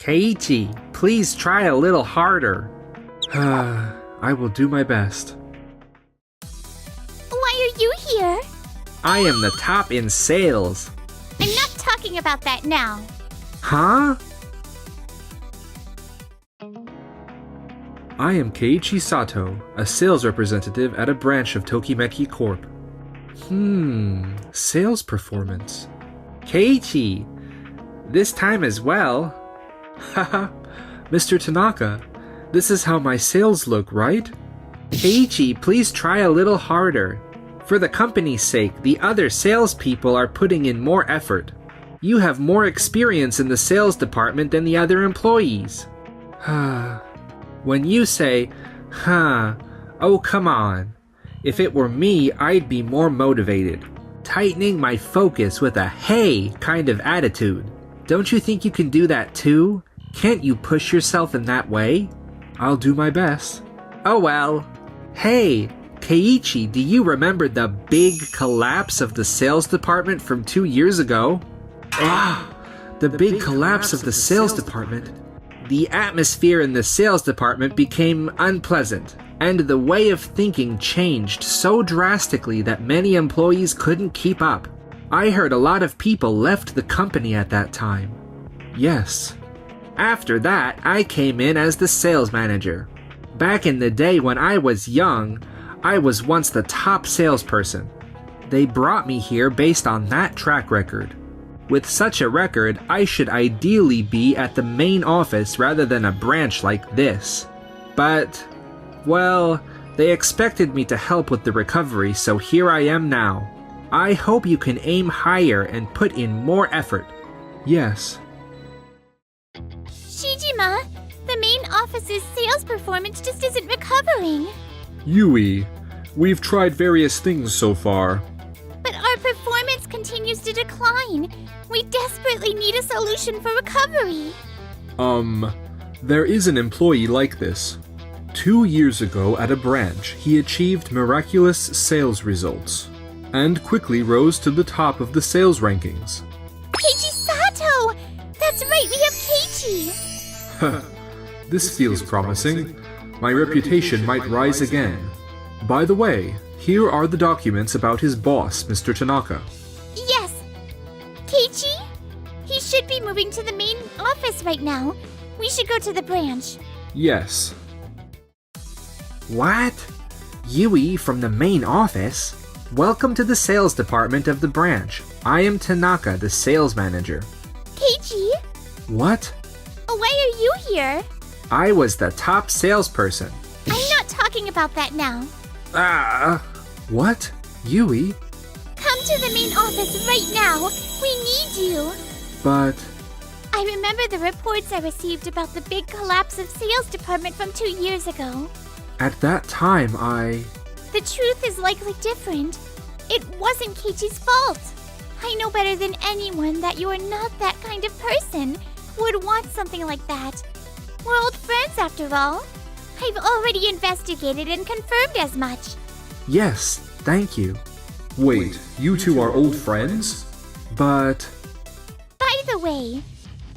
Keiichi, please try a little harder. I will do my best. Why are you here? I am the top in sales. I'm not talking about that now. Huh? I am Keiichi Sato, a sales representative at a branch of Tokimeki Corp. Sales performance. Keiichi, this time as well. Haha, Mr. Tanaka, this is how my sales look, right? Keiichi, please try a little harder. For the company's sake, the other salespeople are putting in more effort. You have more experience in the sales department than the other employees. When you say, oh come on. If it were me, I'd be more motivated, tightening my focus with a hey kind of attitude. Don't you think you can do that too? Can't you push yourself in that way? I'll do my best. Oh well. Hey, Keiichi, do you remember the big collapse of the sales department from 2 years ago? The big collapse of the sales department. The atmosphere in the sales department became unpleasant, and the way of thinking changed so drastically that many employees couldn't keep up. I heard a lot of people left the company at that time. Yes. After that, I came in as the sales manager. Back in the day when I was young, I was once the top salesperson. They brought me here based on that track record. With such a record, I should ideally be at the main office rather than a branch like this. But, well, they expected me to help with the recovery, so here I am now. I hope you can aim higher and put in more effort. Yes. Shijima, the main office's sales performance just isn't recovering. Yui, we've tried various things so far. But our performance continues to decline. We desperately need a solution for recovery. There is an employee like this. 2 years ago at a branch, he achieved miraculous sales results and quickly rose to the top of the sales rankings. Keiichi Sato! That's right, we have Keiichi! This feels promising. My reputation might rise again. By the way, here are the documents about his boss, Mr. Tanaka. Yes! Keiichi? He should be moving to the main office right now. We should go to the branch. Yes. What? Yui from the main office? Welcome to the sales department of the branch. I am Tanaka, the sales manager. Keiichi? What? Why are you here? I was the top salesperson. I'm not talking about that now. What? Yui? Come to the main office right now. We need you. But... I remember the reports I received about the big collapse of sales department from 2 years ago. At that time, The truth is likely different. It wasn't Keiichi's fault. I know better than anyone that you are not that kind of person who would want something like that. We're old friends after all. I've already investigated and confirmed as much. Yes, thank you. Wait, you two are old friends? But... By the way,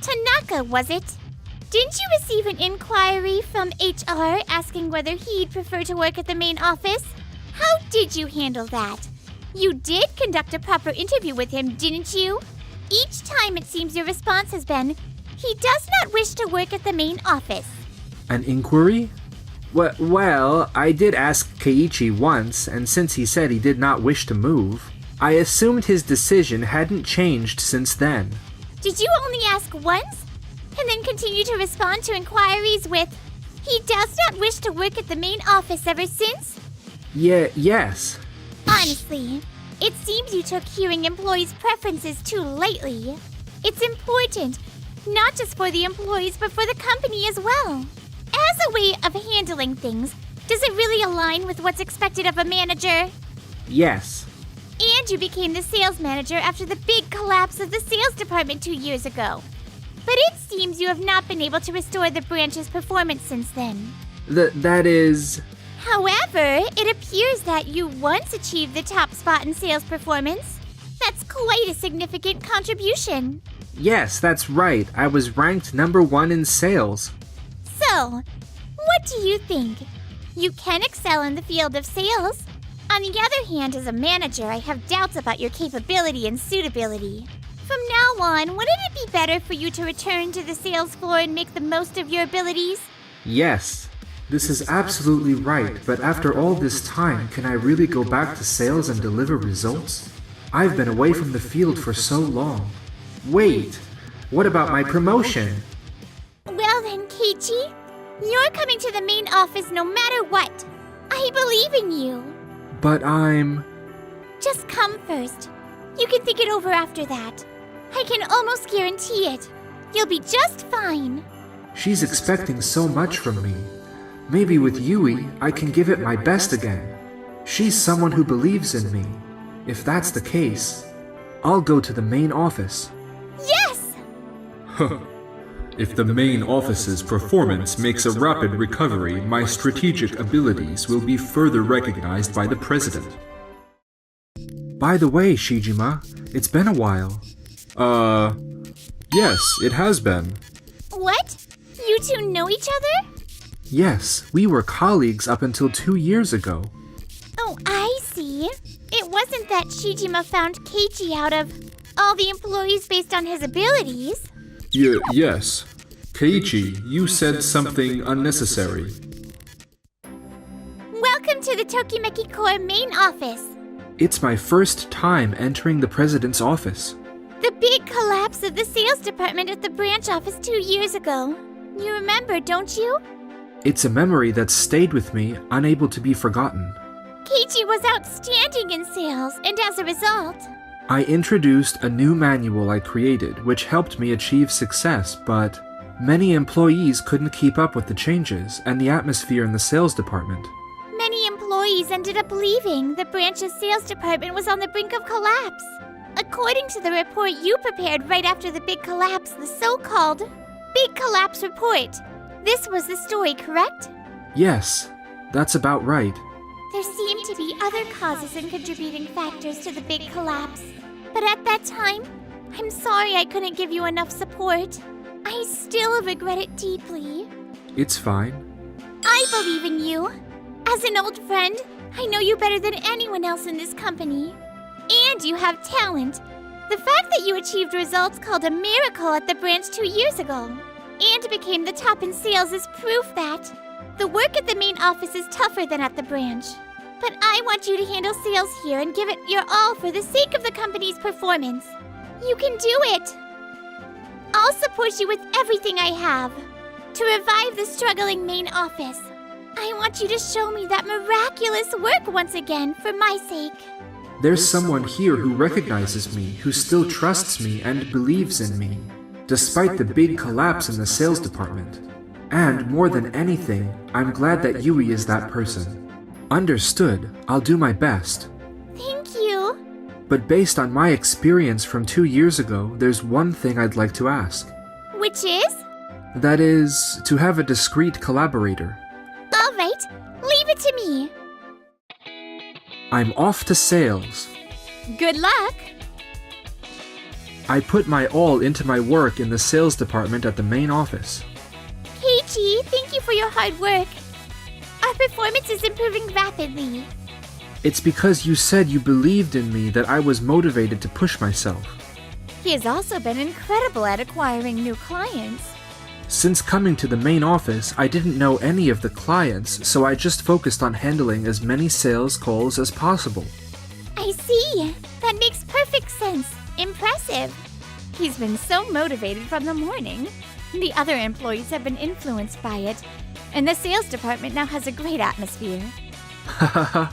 Tanaka, was it? Didn't you receive an inquiry from HR asking whether he'd prefer to work at the main office? How did you handle that? You did conduct a proper interview with him, didn't you? Each time it seems your response has been, he does not wish to work at the main office. An inquiry? Well, I did ask Keiichi once, and since he said he did not wish to move, I assumed his decision hadn't changed since then. Did you only ask once? And then continue to respond to inquiries with, he does not wish to work at the main office ever since? Yes. Honestly, it seems you took hearing employees' preferences too lightly. It's important, not just for the employees, but for the company as well. As a way of handling things, does it really align with what's expected of a manager? Yes. And you became the sales manager after the big collapse of the sales department 2 years ago. But it seems you have not been able to restore the branch's performance since then. That is... However, it appears that you once achieved the top spot in sales performance. That's quite a significant contribution. Yes, that's right. I was ranked #1 in sales. So, what do you think? You can excel in the field of sales. On the other hand, as a manager, I have doubts about your capability and suitability. From now on, wouldn't it be better for you to return to the sales floor and make the most of your abilities? Yes. This is absolutely right, but after all this time, can I really go back to sales and deliver results? I've been away from the field for so long. Wait, what about my promotion? Well then, Keiichi, you're coming to the main office no matter what. I believe in you. But I'm... Just come first. You can think it over after that. I can almost guarantee it. You'll be just fine. She's expecting so much from me. Maybe with Yui, I can give it my best again. She's someone who believes in me. If that's the case, I'll go to the main office. Yes! If the main office's performance makes a rapid recovery, my strategic abilities will be further recognized by the president. By the way, Shijima, it's been a while. Yes, it has been. What? You two know each other? Yes, we were colleagues up until 2 years ago. Oh, I see. It wasn't that Shijima found Keiichi out of all the employees based on his abilities. Yes. Keiichi, you said something unnecessary. Welcome to the Tokimeki Corps main office. It's my first time entering the president's office. The big collapse of the sales department at the branch office 2 years ago. You remember, don't you? It's a memory that's stayed with me, unable to be forgotten. Keiichi was outstanding in sales, and as a result... I introduced a new manual I created, which helped me achieve success, but many employees couldn't keep up with the changes and the atmosphere in the sales department. Many employees ended up leaving. The branch's sales department was on the brink of collapse. According to the report you prepared right after the big collapse, the so-called Big Collapse Report, this was the story, correct? Yes, that's about right. There seemed to be other causes and contributing factors to the big collapse. But at that time, I'm sorry I couldn't give you enough support. I still regret it deeply. It's fine. I believe in you. As an old friend, I know you better than anyone else in this company. And you have talent. The fact that you achieved results called a miracle at the branch 2 years ago and became the top in sales is proof that the work at the main office is tougher than at the branch. But I want you to handle sales here and give it your all for the sake of the company's performance. You can do it. I'll support you with everything I have to revive the struggling main office. I want you to show me that miraculous work once again for my sake. There's someone here who recognizes me, who still trusts me and believes in me, despite the big collapse in the sales department. And more than anything, I'm glad that Yui is that person. Understood, I'll do my best. Thank you. But based on my experience from 2 years ago, there's one thing I'd like to ask. Which is? That is, to have a discreet collaborator. All right, leave it to me. I'm off to sales. Good luck. I put my all into my work in the sales department at the main office. Keiichi, thank you for your hard work. Our performance is improving rapidly. It's because you said you believed in me that I was motivated to push myself. He has also been incredible at acquiring new clients. Since coming to the main office, I didn't know any of the clients, so I just focused on handling as many sales calls as possible. I see. That makes perfect sense. Impressive. He's been so motivated from the morning. The other employees have been influenced by it, and the sales department now has a great atmosphere. Hahaha.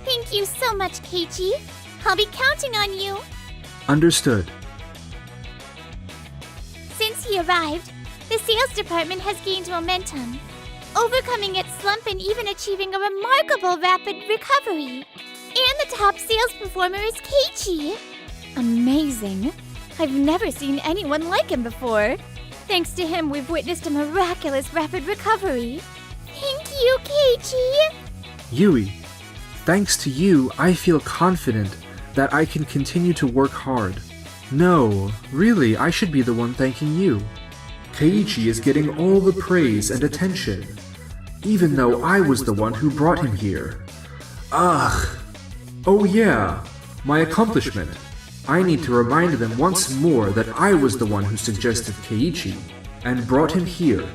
Thank you so much, Keiichi. I'll be counting on you. Understood. Since he arrived, the sales department has gained momentum, overcoming its slump and even achieving a remarkable rapid recovery. And the top sales performer is Keiichi. Amazing. I've never seen anyone like him before. Thanks to him, we've witnessed a miraculous rapid recovery. Thank you, Keiichi. Yui, thanks to you, I feel confident that I can continue to work hard. No, really, I should be the one thanking you. Keiichi is getting all the praise and attention, even though I was the one who brought him here. Ugh. Oh yeah, my accomplishment. I need to remind them once more that I was the one who suggested Keiichi and brought him here.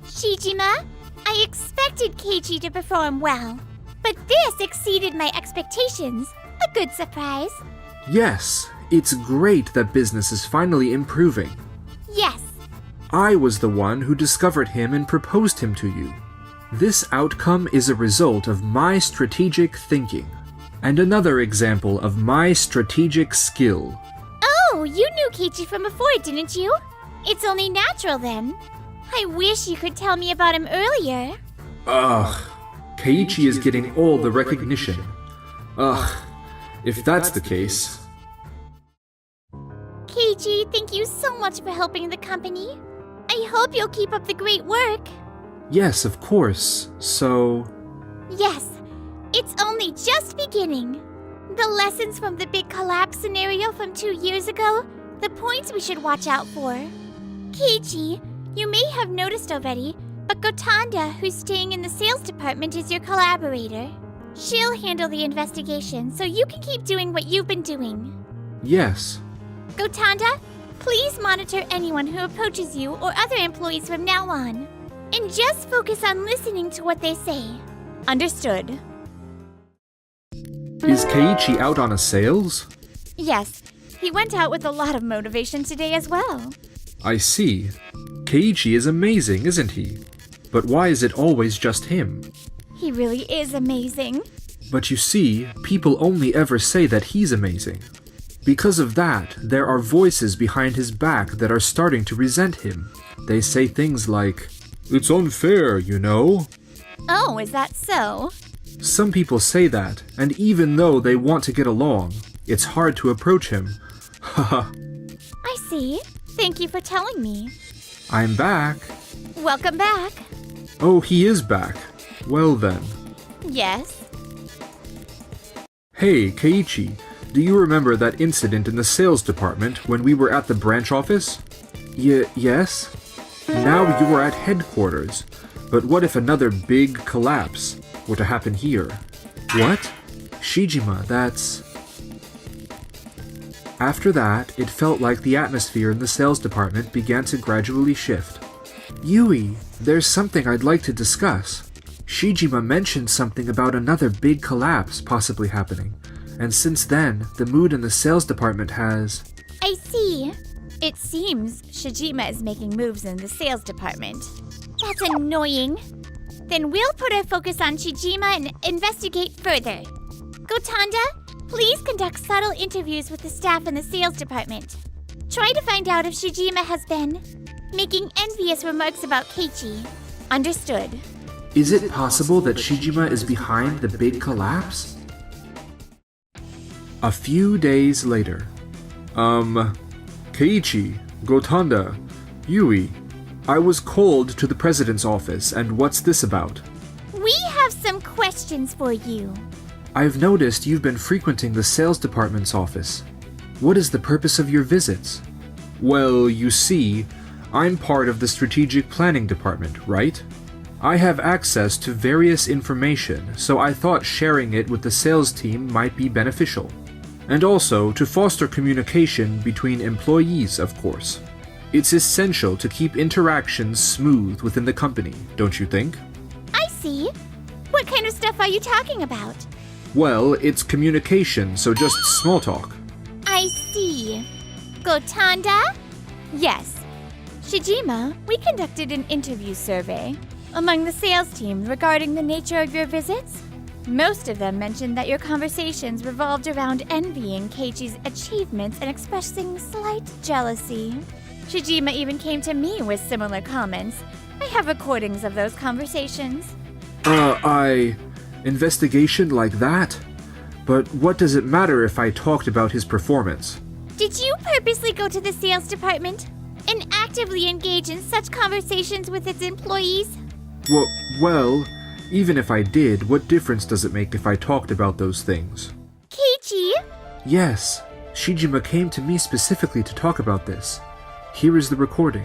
Shijima, I expected Keiichi to perform well, but this exceeded my expectations. A good surprise. Yes, it's great that business is finally improving. Yes. I was the one who discovered him and proposed him to you. This outcome is a result of my strategic thinking, and another example of my strategic skill. Oh, you knew Keiichi from before, didn't you? It's only natural then. I wish you could tell me about him earlier. Ugh, Keiichi is getting all the recognition. Ugh, if that's the case. Keiichi, thank you so much for helping the company. I hope you'll keep up the great work. Yes, of course. So... Yes, it's only just beginning. The lessons from the big collapse scenario from 2 years ago, the points we should watch out for. Keiichi, you may have noticed already, but Gotanda, who's staying in the sales department, is your collaborator. She'll handle the investigation, so you can keep doing what you've been doing. Yes. Gotanda, please monitor anyone who approaches you or other employees from now on. And just focus on listening to what they say. Understood. Is Keiichi out on a sales? Yes, he went out with a lot of motivation today as well. I see. Keiichi is amazing, isn't he? But why is it always just him? He really is amazing. But you see, people only ever say that he's amazing. Because of that, there are voices behind his back that are starting to resent him. They say things like, "It's unfair, you know." Oh, is that so? Some people say that, and even though they want to get along, it's hard to approach him. Haha. I see. Thank you for telling me. I'm back. Welcome back. Oh, he is back. Well then. Yes. Hey, Keiichi, do you remember that incident in the sales department when we were at the branch office? Yes? Now you are at headquarters, but what if another big collapse were to happen here? What? Shijima, that's... After that, it felt like the atmosphere in the sales department began to gradually shift. Yui, there's something I'd like to discuss. Shijima mentioned something about another big collapse possibly happening, and since then, the mood in the sales department has... I see. It seems Shijima is making moves in the sales department. That's annoying. Then we'll put our focus on Shijima and investigate further. Gotanda, please conduct subtle interviews with the staff in the sales department. Try to find out if Shijima has been making envious remarks about Keiichi. Understood. Is it possible that Shijima is behind the big collapse? A few days later. Keiichi, Gotanda, Yui, I was called to the president's office, and what's this about? We have some questions for you. I've noticed you've been frequenting the sales department's office. What is the purpose of your visits? Well, you see, I'm part of the strategic planning department, right? I have access to various information, so I thought sharing it with the sales team might be beneficial. And also to foster communication between employees, of course. It's essential to keep interactions smooth within the company, don't you think? I see. What kind of stuff are you talking about? Well, it's communication, so just small talk. I see. Gotanda? Yes. Shijima, we conducted an interview survey among the sales team regarding the nature of your visits. Most of them mentioned that your conversations revolved around envying Keiichi's achievements and expressing slight jealousy. Shijima even came to me with similar comments. I have recordings of those conversations. Investigation like that? But what does it matter if I talked about his performance? Did you purposely go to the sales department and actively engage in such conversations with its employees? Well, even if I did, what difference does it make if I talked about those things? Keiichi? Yes, Shijima came to me specifically to talk about this. Here is the recording.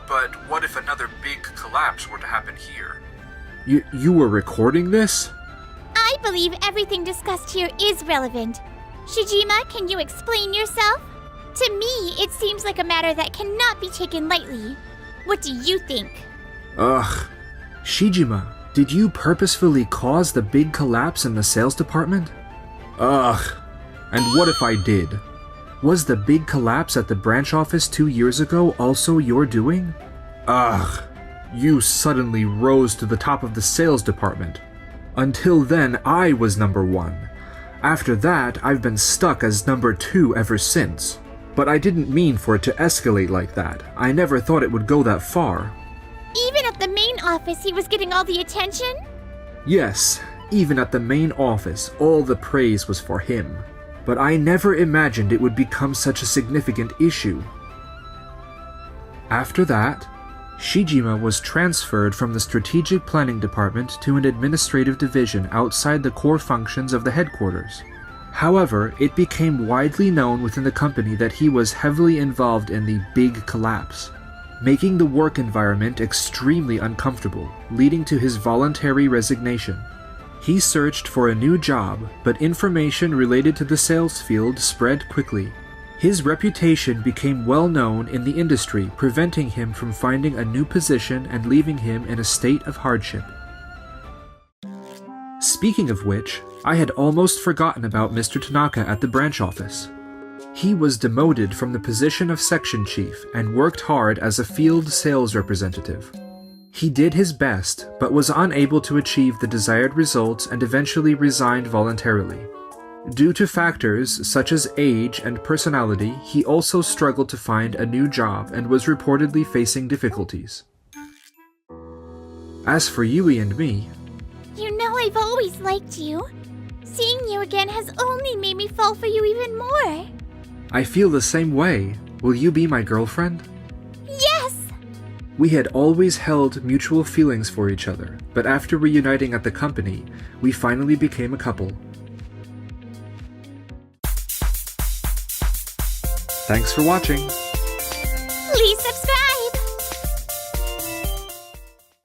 But what if another big collapse were to happen here? You were recording this? I believe everything discussed here is relevant. Shijima, can you explain yourself? To me, it seems like a matter that cannot be taken lightly. What do you think? Ugh. Shijima, did you purposefully cause the big collapse in the sales department? Ugh. And what if I did? Was the big collapse at the branch office 2 years ago also your doing? Ugh. You suddenly rose to the top of the sales department. Until then, I was number 1. After that, I've been stuck as number 2 ever since. But I didn't mean for it to escalate like that. I never thought it would go that far. Even at the main office, he was getting all the attention? Yes, even at the main office, all the praise was for him. But I never imagined it would become such a significant issue. After that, Shijima was transferred from the strategic planning department to an administrative division outside the core functions of the headquarters. However, it became widely known within the company that he was heavily involved in the big collapse, making the work environment extremely uncomfortable, leading to his voluntary resignation. He searched for a new job, but information related to the sales field spread quickly. His reputation became well known in the industry, preventing him from finding a new position and leaving him in a state of hardship. Speaking of which, I had almost forgotten about Mr. Tanaka at the branch office. He was demoted from the position of section chief and worked hard as a field sales representative. He did his best, but was unable to achieve the desired results and eventually resigned voluntarily. Due to factors such as age and personality, he also struggled to find a new job and was reportedly facing difficulties. As for Yui and me, You know I've always liked you. Seeing you again has only made me fall for you even more. I feel the same way. Will you be my girlfriend? Yes! We had always held mutual feelings for each other, but after reuniting at the company, we finally became a couple. Thanks for watching. Please subscribe!